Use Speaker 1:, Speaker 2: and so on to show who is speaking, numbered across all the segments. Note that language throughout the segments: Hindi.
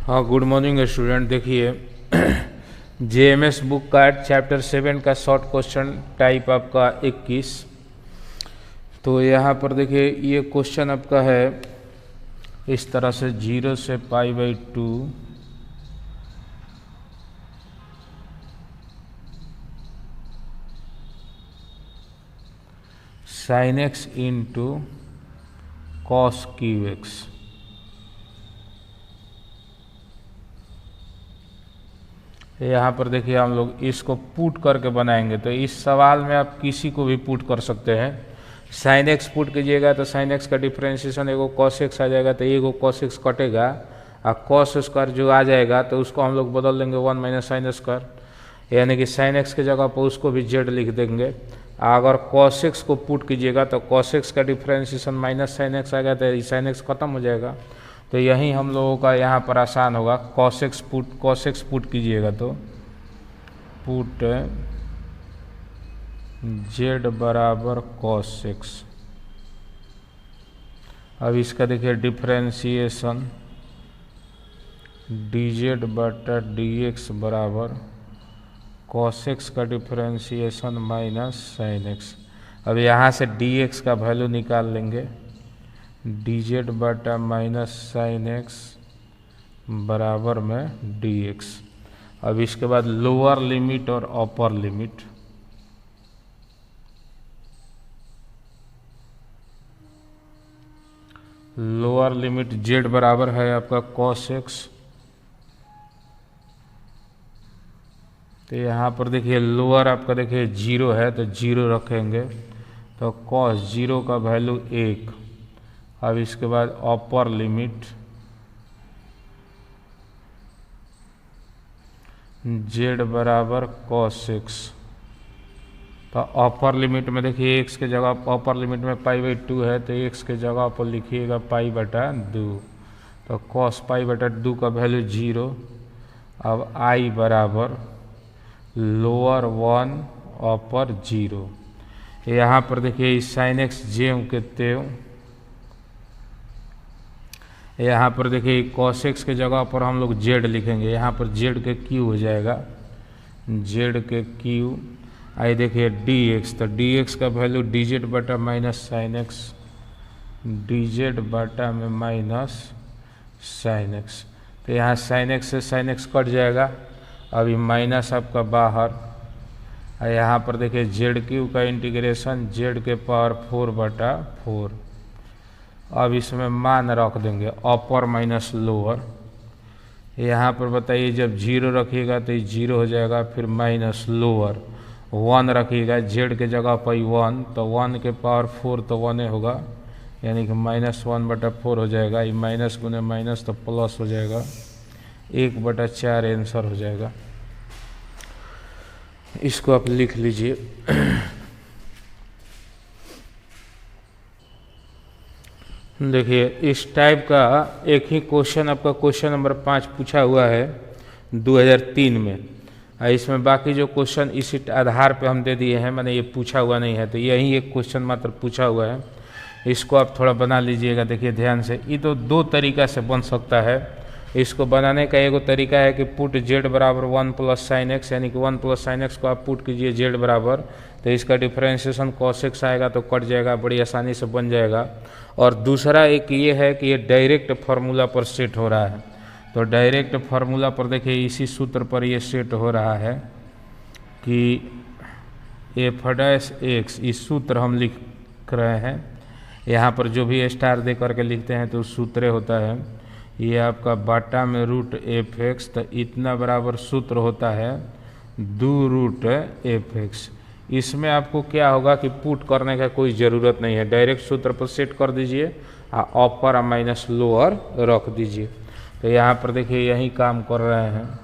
Speaker 1: हाँ, गुड मॉर्निंग स्टूडेंट। देखिए जेएमएस बुक का चैप्टर 7 का शॉर्ट क्वेश्चन टाइप आपका 21। तो यहाँ पर देखिए ये क्वेश्चन आपका है इस तरह से 0 से π/2 sin x into cos QX। यहाँ पर देखिए हम लोग इसको पुट करके बनाएंगे। तो इस सवाल में आप किसी को भी पुट कर सकते हैं। साइन एक्स पुट कीजिएगा तो साइन एक्स का डिफ्रेंशिएशन एगो कॉस एक्स आ जाएगा, तो एगो कॉस एक्स कटेगा और कॉस स्क्वायर जो आ जाएगा तो उसको हम लोग बदल देंगे 1 माइनस साइन स्क्वायर, यानी कि साइन एक्स की जगह पर उसको भी जेड लिख देंगे। अगर कॉस एक्स को पुट कीजिएगा तो कॉस एक्स का डिफ्रेंशिएशन माइनस साइन एक्स आ गया तो साइन एक्स खत्म हो जाएगा। तो यही हम लोगों का यहाँ पर आसान होगा। कॉस एक्स पुट कीजिएगा तो पुट जेड बराबर कॉस एक्स। अब इसका देखिए डिफ्रेंशिएशन डी जेड बटा डी एक्स बराबर कॉस एक्स का डिफ्रेंशिएशन माइनस साइन एक्स। अब यहाँ से डी एक्स का वैल्यू निकाल लेंगे, डी जेड बटा माइनस साइन एक्स बराबर में डी एक्स। अब इसके बाद लोअर लिमिट और upper limit. Lower limit Z बराबर है आपका कॉस एक्स, तो यहाँ पर देखिए लोअर आपका देखिए 0 है तो 0 रखेंगे, तो कॉस 0 का वैल्यू 1। अब इसके बाद अपर लिमिट जेड बराबर कॉस एक्स। तो अपर लिमिट में देखिए एक्स के जगह अपर लिमिट में π/2 है तो एक्स के जगह पर लिखिएगा π/2, तो कॉस π/2 का वैल्यू 0। अब आई बराबर लोअर 1 अपर 0। यहाँ पर देखिए साइन एक्स जेम के तेव, यहाँ पर देखिए कॉस एक्स के जगह पर हम लोग जेड लिखेंगे, यहाँ पर जेड के क्यू हो जाएगा, जेड के क्यू। आई देखिए डी एक्स, तो डी एक्स का वैल्यू डी जेड बटा minus sine x, D Z बटा में माइनस साइन एक्स। तो यहाँ साइन एक्स से साइन एक्स कट जाएगा, अभी माइनस आपका बाहर। यहाँ पर देखिए जेड क्यू का इंटीग्रेशन जेड के पावर 4/4। अब इसमें मान रख देंगे अपर माइनस लोअर। यहाँ पर बताइए जब 0 रखिएगा तो 0 हो जाएगा, फिर माइनस लोअर 1 रखिएगा जेड के जगह पर 1, तो 1 के पावर 4 तो 1 होगा, यानी कि -1/4 हो जाएगा। ये माइनस गुने माइनस तो प्लस हो जाएगा, 1/4 आंसर हो जाएगा। इसको आप लिख लीजिए। देखिए इस टाइप का एक ही क्वेश्चन आपका क्वेश्चन नंबर 5 पूछा हुआ है 2003 में। इसमें बाकी जो क्वेश्चन इसी आधार पे हम दे दिए हैं, मैंने ये पूछा हुआ नहीं है, तो यही एक क्वेश्चन मात्र पूछा हुआ है। इसको आप थोड़ा बना लीजिएगा। देखिए ध्यान से, ये तो 2 तरीका से बन सकता है। इसको बनाने का एगो तरीका है कि पुट जेड बराबर 1 प्लस साइन एक्स, यानी कि 1 प्लस साइन एक्स को आप पुट कीजिए जेड बराबर, तो इसका डिफ्रेंशिएशन कॉस एक्स आएगा तो कट जाएगा, बड़ी आसानी से बन जाएगा। और दूसरा एक ये है कि ये डायरेक्ट फार्मूला पर सेट हो रहा है, तो डायरेक्ट फार्मूला पर देखिए इसी सूत्र पर ये सेट हो रहा है कि f' इस सूत्र हम लिख रहे हैं। यहाँ पर जो भी स्टार दे करके लिखते हैं तो सूत्र होता है ये आपका बाटा में √f(x), तो इतना बराबर सूत्र होता है 2√f(x). इसमें आपको क्या होगा कि पुट करने का कोई ज़रूरत नहीं है, डायरेक्ट सूत्र पर सेट कर दीजिए और अपर और माइनस लोअर रख दीजिए। तो यहाँ पर देखिए यही काम कर रहे हैं,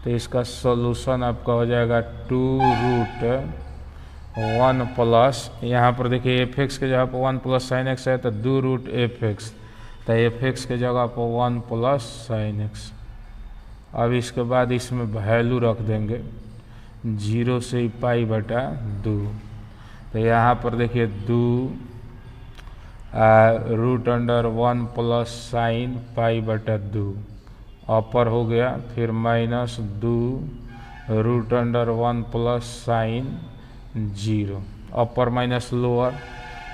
Speaker 1: तो इसका सॉल्यूशन आपका हो जाएगा 2√1 प्लस, यहाँ पर देखिए f(x) के जगह पर 1 प्लस साइन एक्स है तो 2√f(x), तो f(x) के जगह पर 1 प्लस साइन एक्स। अब इसके बाद इसमें वैल्यू रख देंगे 0 से π/2, तो यहाँ पर देखिए 2 √1 प्लस साइन π/2 अपर हो गया, फिर माइनस 2√1 प्लस साइन 0, अपर माइनस लोअर,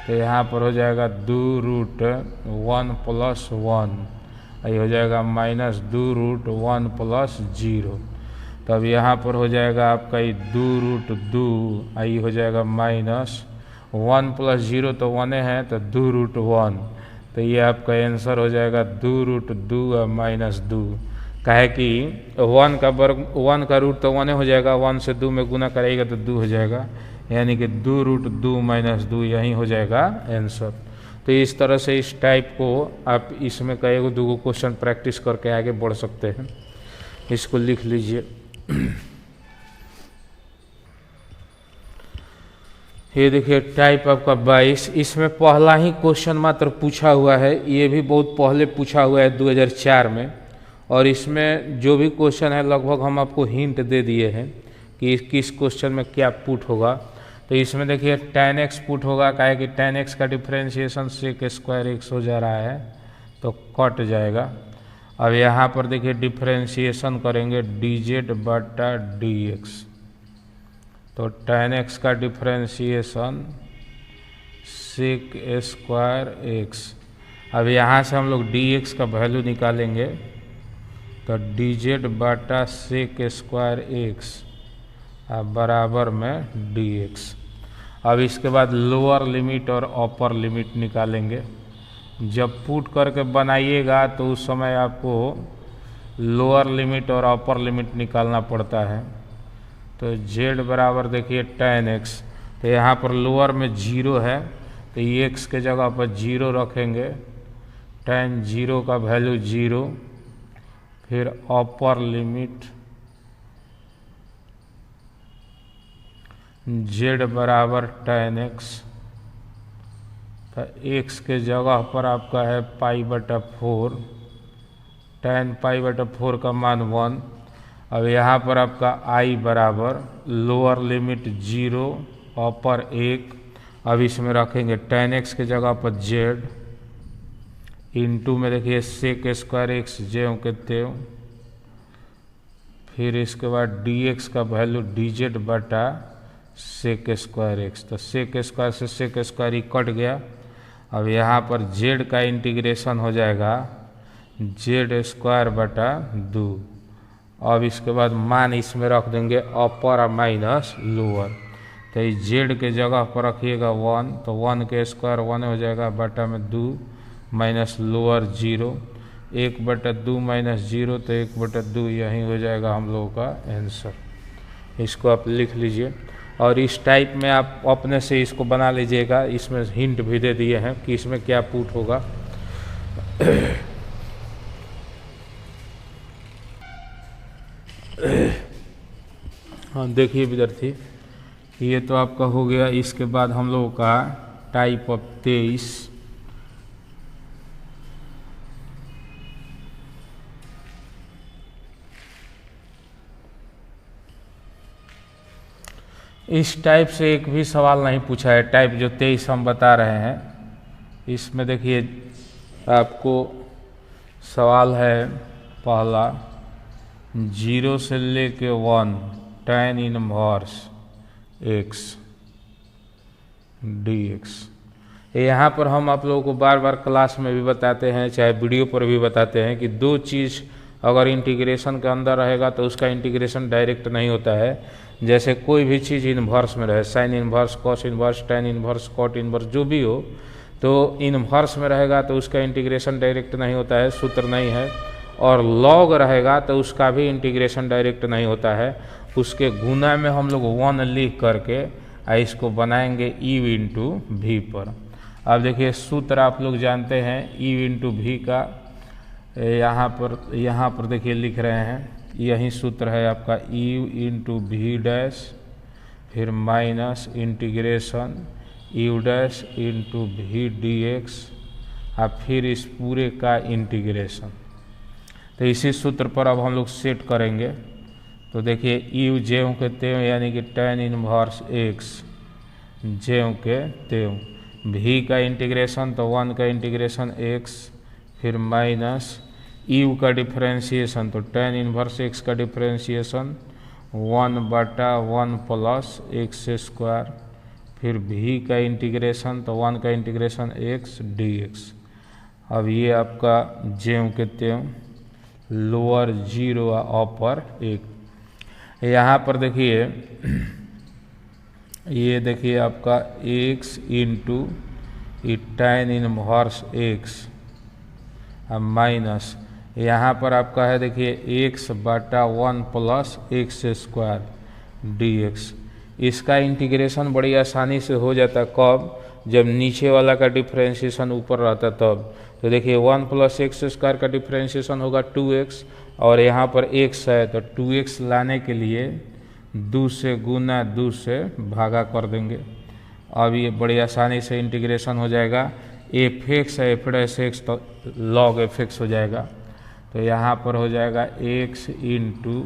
Speaker 1: तो यहाँ पर हो जाएगा 2√1 प्लस 1, ये हो जाएगा माइनस 2√1 प्लस 0। तब यहाँ पर हो जाएगा आपका ये 2√2, आई हो जाएगा माइनस 1 प्लस 0 तो 1 है, तो 2√1, तो ये आपका आंसर हो जाएगा 2√2 और माइनस 2। काहे कि 1 का वर्ग, 1 का रूट तो 1 हो जाएगा, 1 से 2 में गुना करेगा तो 2 हो जाएगा, यानी कि 2√2 माइनस 2 यही हो जाएगा आंसर। तो इस तरह से इस टाइप को आप इसमें कई दो क्वेश्चन प्रैक्टिस करके आगे बढ़ सकते हैं। इसको लिख लीजिए। ये देखिए टाइप आपका 22, इसमें पहला ही क्वेश्चन मात्र पूछा हुआ है, ये भी बहुत पहले पूछा हुआ है 2004 में, और इसमें जो भी क्वेश्चन है लगभग हम आपको हिंट दे दिए हैं कि किस क्वेश्चन में क्या पुट होगा। तो इसमें देखिए tan x पुट होगा, काहे कि tan x का डिफ्रेंशिएशन sec² x हो जा रहा है तो कट जाएगा। अब यहाँ पर देखिए डिफ्रेंशिएशन करेंगे dz बटा dx, तो tan x का डिफ्रेंशिएशन sec² x। अब यहाँ से हम लोग dx का वैल्यू निकालेंगे, तो dz बटा sec² x बराबर में dx। अब इसके बाद लोअर लिमिट और अपर लिमिट निकालेंगे। जब पुट करके बनाइएगा तो उस समय आपको लोअर लिमिट और अपर लिमिट निकालना पड़ता है। तो z बराबर देखिए tan x, तो यहाँ पर लोअर में 0 है तो x के जगह पर 0 रखेंगे, tan 0 का वैल्यू 0, फिर अपर लिमिट z बराबर tan x, तो x के जगह पर आपका है π/4, tan π/4 का मान 1। अब यहाँ पर आपका i बराबर लोअर लिमिट 0, अपर 1, अब इसमें रखेंगे tan x के जगह पर z, इंटू में देखिए sec² x ज्यों के त्यों, फिर इसके बाद dx का वैल्यू dz बटा sec² x, तो sec² से sec² ही कट गया। अब यहाँ पर z का इंटीग्रेशन हो जाएगा z² बटा 2। अब इसके बाद मान इसमें रख देंगे अपर और माइनस लोअर, तो इस z के जगह पर रखिएगा 1, तो 1 के स्क्वायर 1 हो जाएगा, बटा में 2 माइनस लोअर 0, 1/2 माइनस 0, तो 1/2 यही हो जाएगा हम लोगों का आंसर। इसको आप लिख लीजिए और इस टाइप में आप अपने से इसको बना लीजिएगा। इसमें हिंट भी दे दिए हैं कि इसमें क्या पुट होगा। हाँ देखिए विद्यार्थी, ये तो आपका हो गया। इसके बाद हम लोगों का टाइप ऑफ 23, इस टाइप से एक भी सवाल नहीं पूछा है। टाइप जो 23 हम बता रहे हैं, इसमें देखिए आपको सवाल है पहला, 0 से लेके 1 tan इनवर्स x dx। यहाँ पर हम आप लोगों को बार बार क्लास में भी बताते हैं, चाहे वीडियो पर भी बताते हैं कि दो चीज़ अगर इंटीग्रेशन के अंदर रहेगा तो उसका इंटीग्रेशन डायरेक्ट नहीं होता है। जैसे कोई भी चीज़ इन्वर्स में रहे, sine inverse, cos inverse, tan inverse, cot inverse, जो भी हो, तो इन्वर्स में रहेगा तो उसका इंटीग्रेशन डायरेक्ट नहीं होता है, सूत्र नहीं है। और लॉग रहेगा तो उसका भी इंटीग्रेशन डायरेक्ट नहीं होता है, उसके गुना में हम लोग 1 लिख करके इसको बनाएंगे u इंटू वी पर। अब देखिए सूत्र आप लोग जानते हैं u इंटू वी का, यहाँ पर देखिए लिख रहे हैं, यही सूत्र है आपका u इंटू वी डैश, फिर minus integration u dash into v d x, और फिर इस पूरे का इंटीग्रेशन। तो इसी सूत्र पर अब हम लोग सेट करेंगे। तो देखिए u ज्यों के त्यों यानी कि tan इनवर्स x ज्यों के त्यों, v का इंटीग्रेशन तो 1 का इंटीग्रेशन x, फिर माइनस यू का डिफरेंशिएशन, तो tan इनवर्स x का डिफरेंशिएशन 1/1 प्लस एक्स स्क्वायर, फिर v का इंटीग्रेशन, तो 1 का इंटीग्रेशन x dx। अब ये आपका ज्यों के त्यों लोअर 0 अपर 1। यहाँ पर देखिए, ये देखिए आपका x into tan inverse x minus, यहाँ पर आपका है देखिए x/1 plus x square dx। इसका इंटीग्रेशन बड़ी आसानी से हो जाता है, कब? जब नीचे वाला का डिफरेंशिएशन ऊपर रहता तब। तो देखिए 1 प्लस एक्स स्क्वायर का डिफरेंशिएशन होगा 2x, और यहाँ पर x है तो 2x लाने के लिए 2 से गुना 2 से भागा कर देंगे। अब ये बड़ी आसानी से इंटीग्रेशन हो जाएगा। fx है f(x) तो log fx हो जाएगा, तो यहाँ पर हो जाएगा x into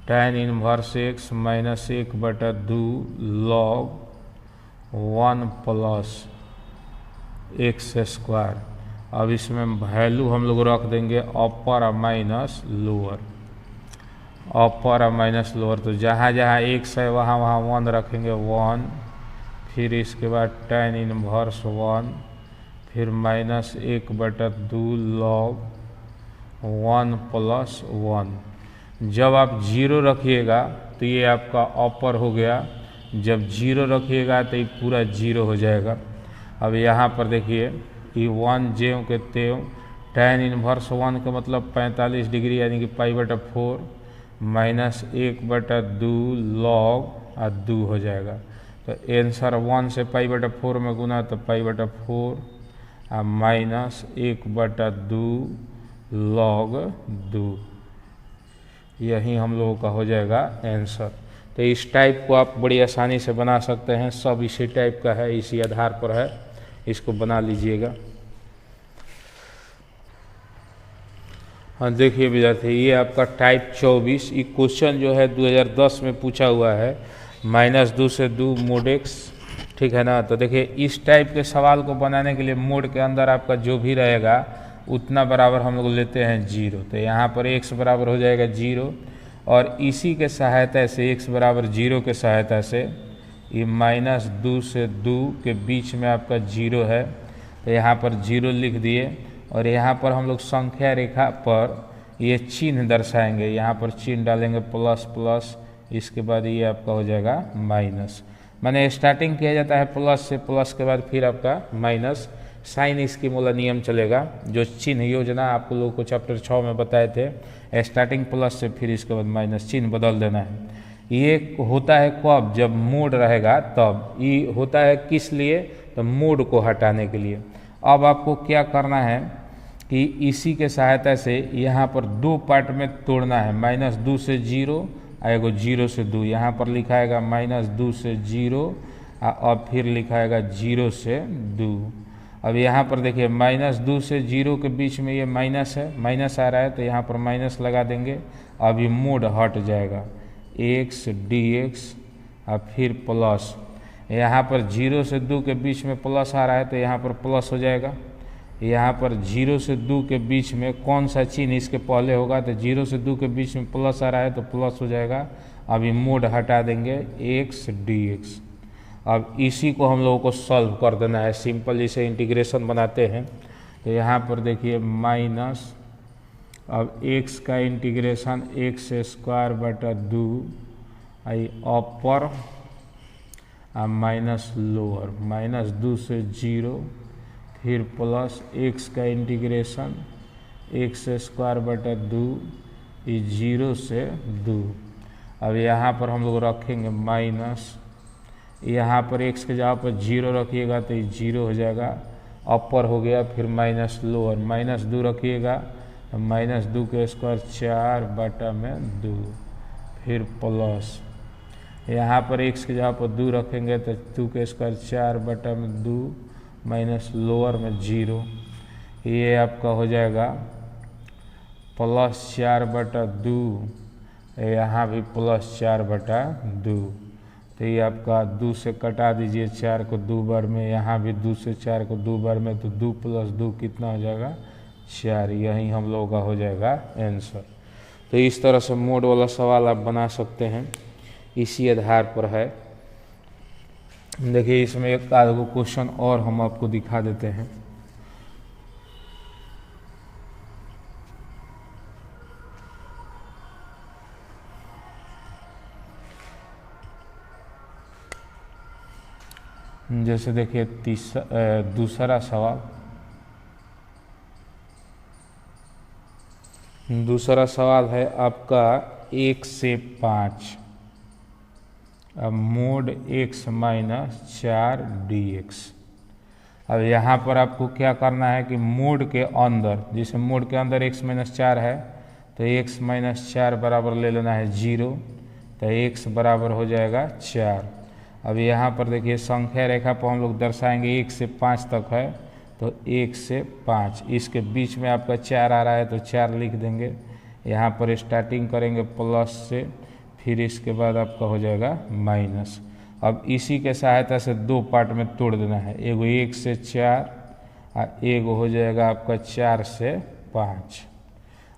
Speaker 1: tan inverse x minus 1/2 log 1 plus x square. अब इसमें वैल्यू हम लोग रख देंगे अपर और माइनस लोअर, अपर और माइनस लोअर। तो जहाँ जहाँ x है वहाँ वहाँ 1 रखेंगे 1, फिर इसके बाद tan इनवर्स 1, फिर माइनस 1/2 log 1 प्लस 1। जब आप 0 रखिएगा तो ये आपका अपर हो गया, जब 0 रखिएगा तो ये पूरा 0 हो जाएगा। अब यहाँ पर देखिए ये 1 ज्यों के त्यों tan इनवर्स 1 का मतलब 45 डिग्री यानी कि π/4 माइनस 1/2 log 2 हो जाएगा। तो आंसर 1 से π/4 में गुना तो π/4 और माइनस 1/2 log 2, यही हम लोगों का हो जाएगा आंसर। तो इस टाइप को आप बड़ी आसानी से बना सकते हैं, सब इसी टाइप का है, इसी आधार पर है, इसको बना लीजिएगा। हाँ देखिए विद्यार्थी, ये आपका टाइप 24, ये क्वेश्चन जो है 2010 में पूछा हुआ है, -2 से 2 मोड x, ठीक है ना। तो देखिए इस टाइप के सवाल को बनाने के लिए मोड के अंदर आपका जो भी रहेगा उतना बराबर हम लोग लेते हैं 0। तो यहाँ पर x बराबर हो जाएगा 0, और इसी के सहायता से x बराबर 0 के सहायता से ये -2 से 2 के बीच में आपका 0 है, तो यहाँ पर 0 लिख दिए। और यहाँ पर हम लोग संख्या रेखा पर ये चिन्ह दर्शाएंगे, यहाँ पर चिन्ह डालेंगे प्लस प्लस, इसके बाद ये आपका हो जाएगा माइनस। माने स्टार्टिंग किया जाता है प्लस से, प्लस के बाद फिर आपका माइनस, साइन इसकी मूला नियम चलेगा, जो चिन्ह योजना आप लोगों को चैप्टर 6 में बताए थे, स्टार्टिंग प्लस से फिर इसके बाद माइनस, चिन्ह बदल देना है। ये होता है कब? जब मोड रहेगा तब। ये होता है किस लिए? तो मोड को हटाने के लिए। अब आपको क्या करना है कि इसी के सहायता से यहाँ पर 2 पार्ट में तोड़ना है, -2 से 0 और 0 से 2। यहाँ पर लिखाएगा -2 से 0 और फिर लिखाएगा 0 से 2। अब यहाँ पर देखिए -2 से 0 के बीच में ये माइनस है, माइनस आ रहा है, तो यहाँ पर माइनस लगा देंगे। अब ये मोड हट जाएगा, x dx और फिर प्लस, यहाँ पर 0 से 2 के बीच में प्लस आ रहा है तो यहाँ पर प्लस हो जाएगा। यहाँ पर 0 से 2 के बीच में कौन सा चिन्ह इसके पहले होगा? तो 0 से 2 के बीच में प्लस आ रहा है तो प्लस हो जाएगा। अब ये मोड हटा देंगे, x dx। अब इसी को हम लोगों को सॉल्व कर देना है, सिंपल इसे इंटीग्रेशन बनाते हैं। तो यहाँ पर देखिए माइनस, अब x का इंटीग्रेशन x² 2 आई अपर और माइनस लोअर, -2 से 0, फिर प्लस x का इंटीग्रेशन x² 2 ये 0 से 2। अब यहाँ पर हम लोग रखेंगे माइनस, यहाँ पर x के जगह पर 0 रखिएगा तो ये 0 हो जाएगा, अपर हो गया, फिर माइनस लोअर, -2 रखिएगा तो -2 के स्क्वायर 4/2, फिर प्लस, यहाँ पर x के जगह पर 2 रखेंगे तो 2 के स्क्वायर 4/2 माइनस लोअर में 0, ये आपका हो जाएगा +4/2, यहाँ भी +4/2। तो ये आपका 2 से कटा दीजिए 4 को 2 बार में, यहाँ भी 2 से 4 को 2 बार में, तो 2 + 2 कितना हो जाएगा? 4, यही हम लोगों का हो जाएगा आंसर। तो इस तरह से मोड वाला सवाल आप बना सकते हैं, इसी आधार पर है। देखिए इसमें एक आध गो क्वेश्चन और हम आपको दिखा देते हैं। जैसे देखिए दूसरा सवाल है आपका 1 से 5। अब मोड x माइनस 4 dx। अब यहाँ पर आपको क्या करना है कि मोड के अंदर, जैसे मोड के अंदर x माइनस 4 है तो x माइनस 4 बराबर ले लेना है 0, तो x बराबर हो जाएगा 4। अब यहाँ पर देखिए संख्या रेखा पर हम लोग दर्शाएंगे 1 से 5 तक है, तो 1 से 5, इसके बीच में आपका 4 आ रहा है तो 4 लिख देंगे। यहाँ पर स्टार्टिंग करेंगे प्लस से, फिर इसके बाद आपका हो जाएगा माइनस। अब इसी के सहायता से दो पार्ट में तोड़ देना है, एगो 1 से 4 और एगो हो जाएगा आपका 4 से 5।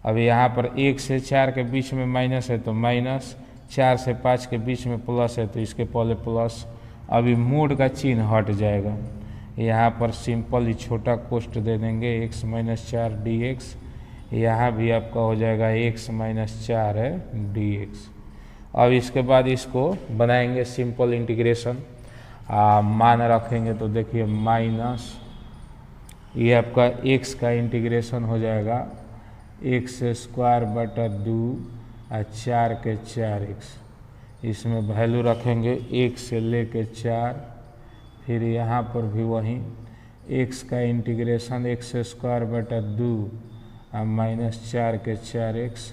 Speaker 1: अब यहाँ पर 1 से 4 के बीच में माइनस है तो माइनस, 4 से 5 के बीच में प्लस है तो इसके पहले प्लस। अभी मोड का चिन्ह हट जाएगा, यहाँ पर सिंपल ही छोटा कोष्ठ दे देंगे x माइनस 4 dx। यहाँ भी आपका हो जाएगा x माइनस 4 है dx। अब इसके बाद इसको बनाएंगे सिंपल इंटीग्रेशन, मान रखेंगे तो देखिए माइनस, ये आपका x का इंटीग्रेशन हो जाएगा x स्क्वायर बटा 2 और 4 के 4x। इसमें वैल्यू रखेंगे 1 से लेके 4, फिर यहाँ पर भी वही x का इंटीग्रेशन x स्क्वायर बटा 2 और माइनस 4 के 4x,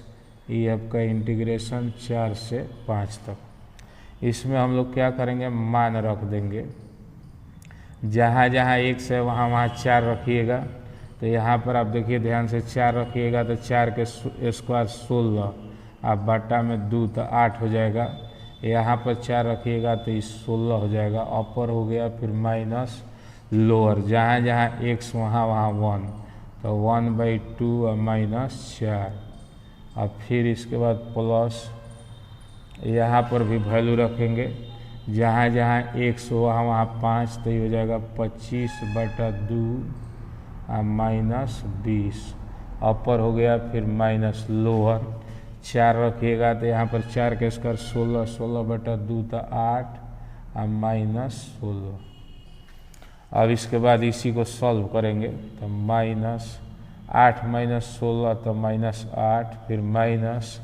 Speaker 1: ये आपका इंटीग्रेशन 4 से 5 तक। इसमें हम लोग क्या करेंगे, मान रख देंगे, जहाँ जहाँ x है वहाँ वहाँ 4 रखिएगा। तो यहाँ पर आप देखिए ध्यान से 4 रखिएगा तो 4 के स्क्वायर 16, आप बटा में 2 तो 8 हो जाएगा। यहाँ पर 4 रखिएगा तो इस 16 हो जाएगा, अपर हो गया। फिर माइनस लोअर, जहाँ जहाँ x वहाँ वहाँ 1, तो 1/2 और माइनस 4। अब फिर इसके बाद प्लस, यहाँ पर भी वैल्यू रखेंगे, जहाँ जहाँ x वहाँ वहाँ 5, तो ये हो जाएगा 25/2 और माइनस 20, अपर हो गया। फिर माइनस लोअर, 4 रखिएगा तो यहाँ पर 4 के स्क्वायर 16, 16/2 तो 8 और माइनस 16। अब इसके बाद इसी को सॉल्व करेंगे तो माइनस 8 माइनस 16 तो माइनस 8, फिर माइनस,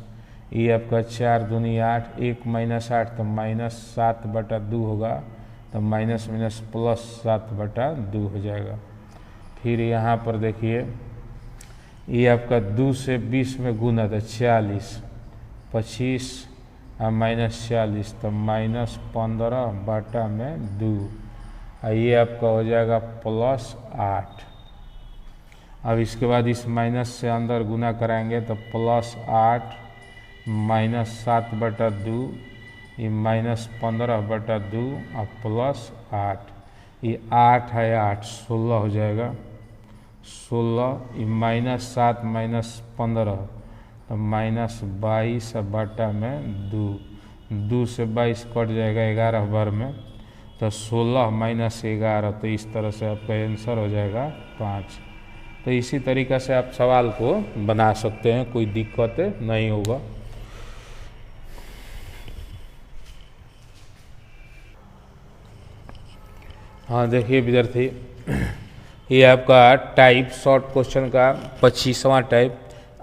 Speaker 1: ये आपका 4 दूनी 8, 1 माइनस 8 तो माइनस 7/2 होगा, तो माइनस माइनस प्लस 7/2 हो जाएगा। फिर यहाँ पर देखिए ये आपका 2 से 20 में गुना था 40, 25 और माइनस 40 तो माइनस 15/2, और ये आपका हो जाएगा प्लस 8। अब इसके बाद इस माइनस से अंदर गुना कराएंगे तो प्लस 8 माइनस 7/2, ये माइनस 15/2 और प्लस 8, ये 8 है 8, 16 हो जाएगा। 16, ये माइनस 7 माइनस 15 तो माइनस 22/2, 2 से 22 कट जाएगा 11 बार में, तो 16 माइनस 11, तो इस तरह से आपका आंसर हो जाएगा 5। तो इसी तरीक़ा से आप सवाल को बना सकते हैं, कोई दिक्कत नहीं होगा। हाँ देखिए विद्यार्थी, ये आपका टाइप शॉर्ट क्वेश्चन का 25वां टाइप,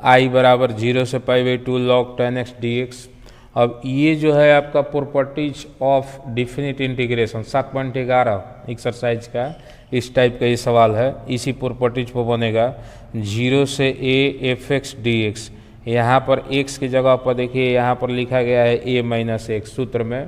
Speaker 1: i बराबर 0 से π/2 log 10x dx। अब ये जो है आपका properties of definite integration 7.11 exercise का इस टाइप का ये सवाल है, इसी प्रॉपर्टीज पर बनेगा। 0 से a fx dx, यहाँ पर x की जगह पर देखिए यहाँ पर लिखा गया है a माइनस x सूत्र में।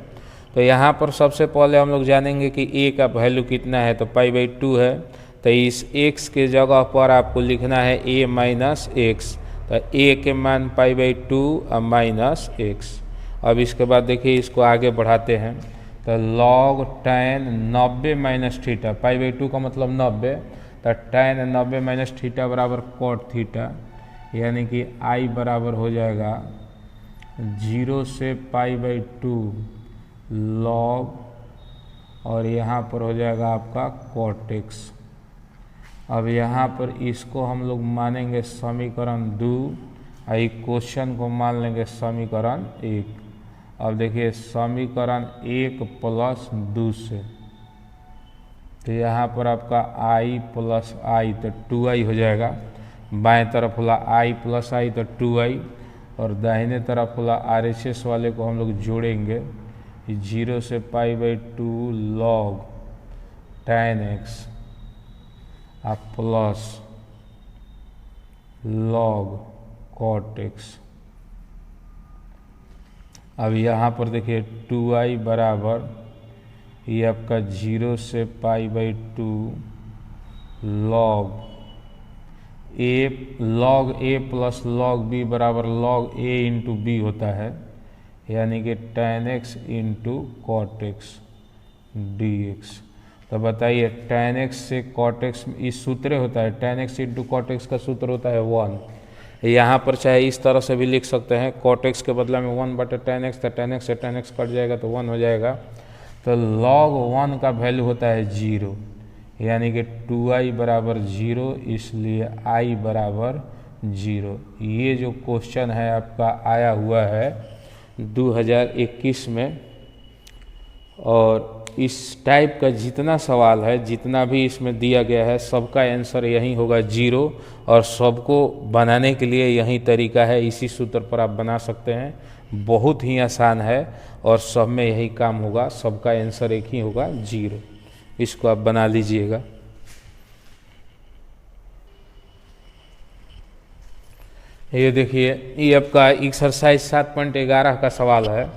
Speaker 1: तो यहाँ पर सबसे पहले हम लोग जानेंगे कि a का वैल्यू कितना है, तो π/2 है, तो इस x के जगह पर आपको लिखना है a माइनस x, तो a के मान π/2 और माइनस x। अब इसके बाद देखिए इसको आगे बढ़ाते हैं, तो log tan 90 माइनस थीटा, π/2 का मतलब 90, तो tan 90 माइनस थीटा बराबर cot थीटा, यानी कि I बराबर हो जाएगा 0 से π/2 log, और यहाँ पर हो जाएगा आपका cot x। अब यहाँ पर इसको हम लोग मानेंगे समीकरण 2, और क्वेश्चन को मान लेंगे समीकरण 1। अब देखिए समीकरण 1 प्लस 2 से, तो यहाँ पर आपका i प्लस i तो 2i हो जाएगा। बाएं तरफ वाला i प्लस i तो 2i, और दाहिने तरफ वाला RHS वाले को हम लोग जोड़ेंगे 0 से π/2 log tan x plus log cot x। अब यहाँ पर देखिए 2i बराबर ये आपका 0 से π/2 log a plus log b बराबर log a इंटू बी होता है, यानी कि tan x into cot x dx। तो बताइए tan x से cot x इस सूत्र होता है, tan x into cot x का सूत्र होता है 1। यहाँ पर चाहे इस तरह से भी लिख सकते हैं, cot x के बदला में 1/tan x, तो tan x से tan x कट जाएगा तो 1 हो जाएगा। तो log 1 का वैल्यू होता है 0, यानी कि 2i बराबर 0, इसलिए i बराबर 0। ये जो क्वेश्चन है आपका आया हुआ है 2021 में, और इस टाइप का जितना सवाल है, जितना भी इसमें दिया गया है, सबका आंसर यही होगा 0, और सबको बनाने के लिए यही तरीका है, इसी सूत्र पर आप बना सकते हैं। बहुत ही आसान है और सब में यही काम होगा, सबका आंसर एक ही होगा 0। इसको आप बना लीजिएगा। ये देखिए ये आपका एक्सरसाइज 7.11 का सवाल है,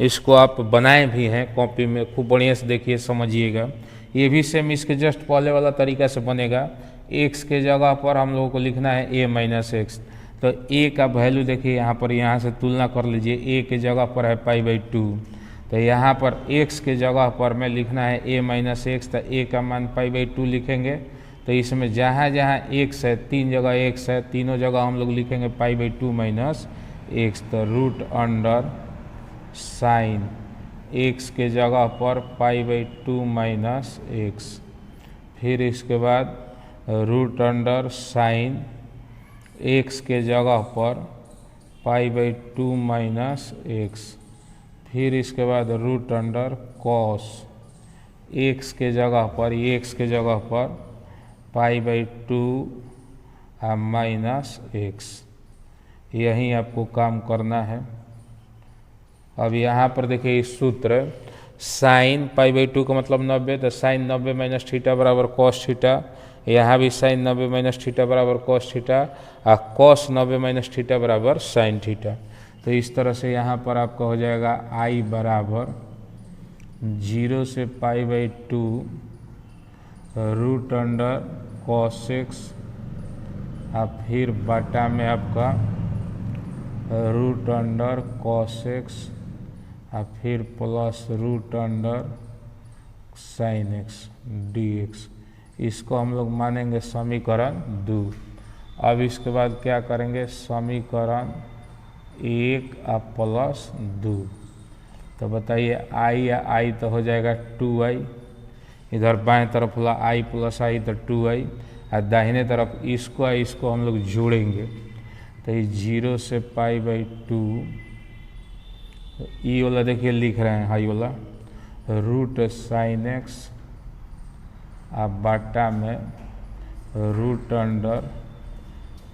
Speaker 1: इसको आप बनाए भी हैं कॉपी में, खूब बढ़िया से देखिए समझिएगा। ये भी सेम इसके जस्ट पहले वाला तरीका से बनेगा। x के जगह पर हम लोगों को लिखना है a माइनस एक्स, तो a का वैल्यू देखिए यहाँ पर, यहाँ से तुलना कर लीजिए। a के जगह पर है π/2, तो यहाँ पर x के जगह पर में लिखना है a माइनस एक्स, तो a का मान π/2 लिखेंगे। तो इसमें जहाँ जहाँ x है, 3 जगह x है, तीनों जगह हम लोग लिखेंगे π/2 माइनस एक्स, तो रूट अंडर साइन x के जगह पर π/2 माइनस एक्स, फिर इसके बाद रूट अंडर साइन x के जगह पर π/2 माइनस एक्स, फिर इसके बाद रूट अंडर कॉस x के जगह पर, x के जगह पर π/2 माइनस एक्स। यही आपको काम करना है। अब यहाँ पर देखिए इस सूत्र साइन π/2 का मतलब 90, तो साइन 90 माइनस थीटा बराबर कॉस थीटा। यहाँ भी साइन 90 माइनस थीटा बराबर कॉस थीटा, और कॉस 90 माइनस थीटा बराबर साइन थीटा। तो इस तरह से यहाँ पर आपका हो जाएगा i बराबर 0 से π/2 रूट अंडर कॉस एक्स, और फिर बटा में आपका रूट अंडर कॉस एक्स, और फिर plus root under sine x dx। इसको हम लोग मानेंगे समीकरण 2। अब इसके बाद क्या करेंगे, समीकरण 1 और प्लस 2। तो बताइए i या i तो हो जाएगा 2i, इधर बाएं तरफ वाला i प्लस i तो 2i, और दाहिने तरफ इसको हम लोग जोड़ेंगे। तो ये 0 से π/2, ई वाला देखिए लिख रहे हैं हाई वाला, रूट साइन एक्स और बाटा में root under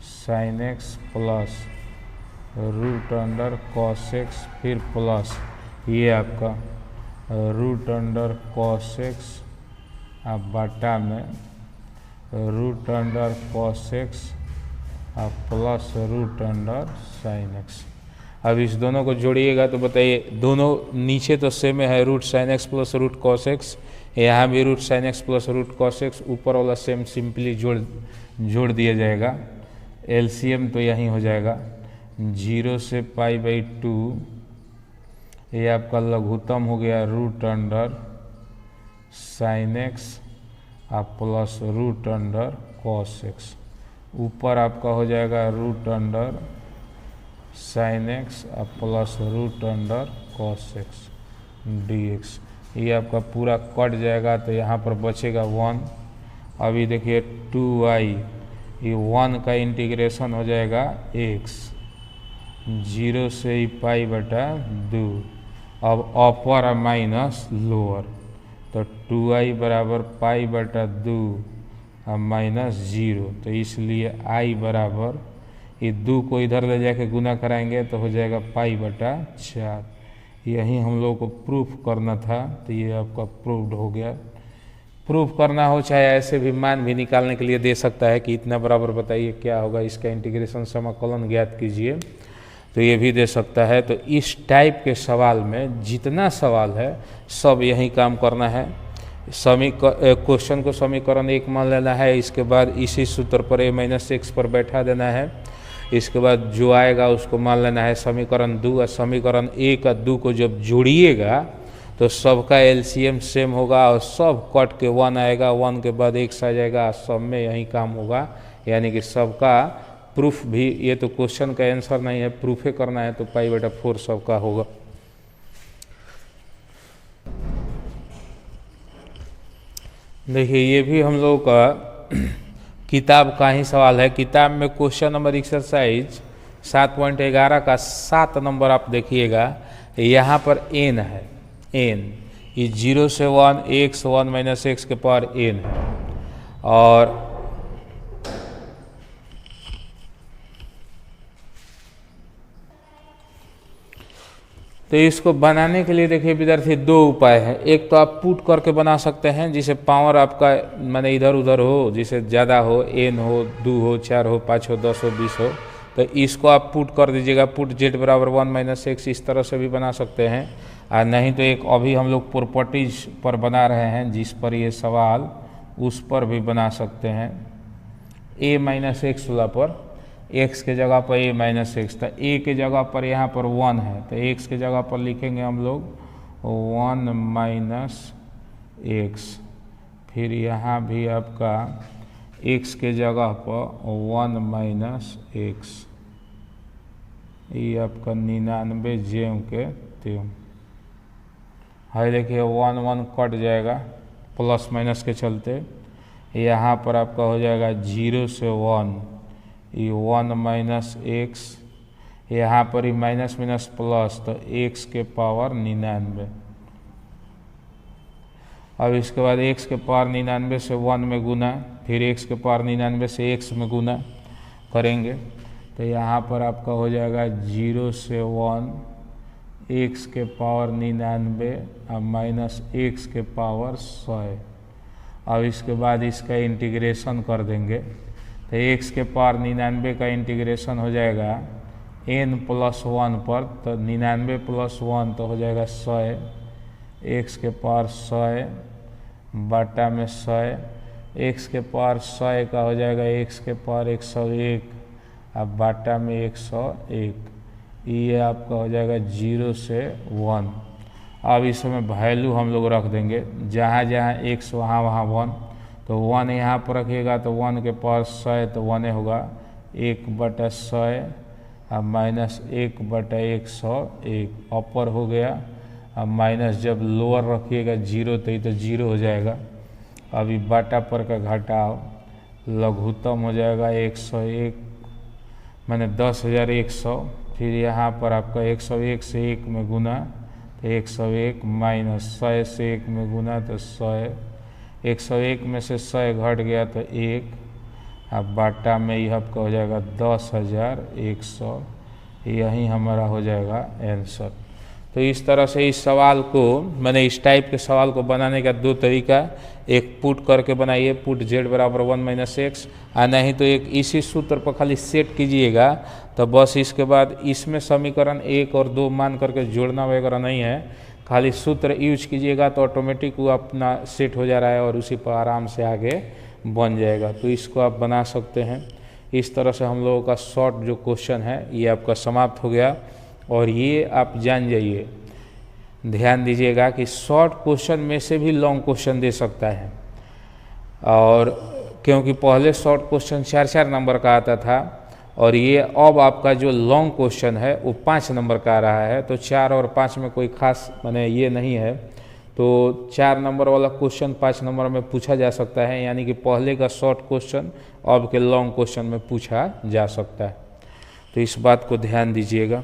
Speaker 1: sine x plus root under cos x, फिर प्लस ये आपका रूट अंडर कॉस एक्स और बाटा में रूट अंडर कॉस एक्स और plus root under sine x. अब इस दोनों को जोड़िएगा तो बताइए, दोनों नीचे तो सेम है, root sine x plus root cos x, यहाँ भी root sine x plus root cos x, ऊपर वाला सेम सिंपली जोड़ दिया जाएगा। एलसीएम तो यहीं हो जाएगा 0 से π/2, ये आपका लघुत्तम हो गया root under sine x plus root under cos x, ऊपर आपका हो जाएगा root under sine x plus root under cos x d x. ये आपका पूरा कट जाएगा तो यहाँ पर बचेगा 1। अभी देखिए 2i, ये 1 का इंटीग्रेशन हो जाएगा x, 0 से ही पाई बटा 2। अब अपर और माइनस लोअर, तो 2i बराबर पाई बटा 2 और माइनस 0, तो इसलिए i बराबर ये 2 को इधर ले जाके गुना कराएंगे तो हो जाएगा पाई बटा 4। यही हम लोग को प्रूफ करना था, तो ये आपका प्रूव्ड हो गया। प्रूफ करना हो चाहे ऐसे भी मान भी निकालने के लिए दे सकता है कि इतना बराबर बताइए क्या होगा, इसका इंटीग्रेशन समाकलन ज्ञात कीजिए, तो ये भी दे सकता है। तो इस टाइप के सवाल में जितना सवाल है सब यही काम करना है। क्वेश्चन को समीकरण 1 मान लेना है, इसके बाद इसी सूत्र पर a-x पर बैठा देना है, इसके बाद जो आएगा उसको मान लेना है समीकरण 2, और समीकरण 1 और 2 को जब जोड़िएगा तो सबका एलसीएम सेम होगा और सब कट के 1 आएगा, 1 के बाद x आ जाएगा, सब में यही काम होगा। यानी कि सबका प्रूफ भी, ये तो क्वेश्चन का आंसर नहीं है, प्रूफे करना है, तो पाई बटा 4 सबका होगा। देखिए ये भी हम लोग का किताब का ही सवाल है। किताब में क्वेश्चन नंबर एक्सरसाइज 7.11 का 7 नंबर आप देखिएगा, यहाँ पर n है, n ये 0 से 1 x 1 माइनस एक्स के पावर n है, और तो इसको बनाने के लिए देखिए विद्यार्थी 2 उपाय है। एक तो आप पुट करके बना सकते हैं, जिसे पावर आपका माने इधर उधर हो, जिसे ज़्यादा हो, n हो, 2 हो, 4 हो, 5 हो, 10 हो, 20 हो, तो इसको आप पुट कर दीजिएगा। पुट z बराबर 1 माइनस एक्स, इस तरह से भी बना सकते हैं। और नहीं तो एक अभी हम लोग प्रॉपर्टीज पर बना रहे हैं जिस पर ये सवाल, उस पर भी बना सकते हैं। a माइनस एक्स वाला पर x के जगह पर a माइनस एक्स, तो a के जगह पर यहाँ पर 1 है, तो x के जगह पर लिखेंगे हम लोग 1 माइनस एक्स। फिर यहाँ भी आपका x के जगह पर 1 माइनस एक्स, ये आपका 99 ज्यों के त्यों है। देखिए 1 1 कट जाएगा प्लस माइनस के चलते, यहाँ पर आपका हो जाएगा 0 से 1, ये 1 माइनस एक्स, यहाँ पर ही माइनस माइनस प्लस, तो x के पावर 99। अब इसके बाद x के पावर 99 से 1 में गुना, फिर x के पावर 99 से x में गुना करेंगे, तो यहाँ पर आपका हो जाएगा 0 से 1 x के पावर 99 और माइनस x के पावर 100। अब इसके बाद इसका इंटीग्रेशन कर देंगे, तो x के पावर 99 का इंटीग्रेशन हो जाएगा n प्लस 1 पर, तो 99 प्लस 1 तो हो जाएगा 100, x के पावर 100 बटा में 100, x के पावर 100 का हो जाएगा x के पावर 101 अब बाटा में 101, ये आपका हो जाएगा 0 से 1। अब इसमें वैल्यू हम लोग रख देंगे, जहाँ जहाँ x वहाँ वहाँ 1, तो 1 यहाँ पर रखिएगा तो 1 के पावर 100 तो 1 होगा 1 बटा 100 अब माइनस 1 बटा 101 अपर हो गया। अब माइनस जब लोअर रखिएगा 0 तो ये तो 0 हो जाएगा। अभी बाटा पर का घटाव लघुत्तम हो जाएगा 101 मैंने 10,100, फिर यहाँ पर आपका 101 से 1 में गुना तो 101 माइनस 100 से 1 में गुना तो 100, 101 में से 100 घट गया तो 1, अब बाटा में यह आपका हो जाएगा 10,100, यही हमारा हो जाएगा आंसर। तो इस तरह से इस सवाल को मैंने इस टाइप के सवाल को बनाने का 2 तरीका, एक पुट करके बनाइए, पुट z बराबर 1 माइनस एक्स, और नहीं तो एक इसी सूत्र पर खाली सेट कीजिएगा, तो बस इसके बाद इसमें समीकरण 1 और 2 मान करके जोड़ना वगैरह नहीं है, खाली सूत्र यूज कीजिएगा तो ऑटोमेटिक वो अपना सेट हो जा रहा है और उसी पर आराम से आगे बन जाएगा। तो इसको आप बना सकते हैं। इस तरह से हम लोगों का शॉर्ट जो क्वेश्चन है ये आपका समाप्त हो गया। और ये आप जान जाइए, ध्यान दीजिएगा कि शॉर्ट क्वेश्चन में से भी लॉन्ग क्वेश्चन दे सकता है। और क्योंकि पहले शॉर्ट क्वेश्चन 4-4 नंबर का आता था और ये अब आपका जो लॉन्ग क्वेश्चन है वो 5 नंबर का आ रहा है, तो 4 और 5 में कोई खास माने ये नहीं है, तो 4 नंबर वाला क्वेश्चन 5 नंबर में पूछा जा सकता है, यानी कि पहले का शॉर्ट क्वेश्चन अब के लॉन्ग क्वेश्चन में पूछा जा सकता है, तो इस बात को ध्यान दीजिएगा।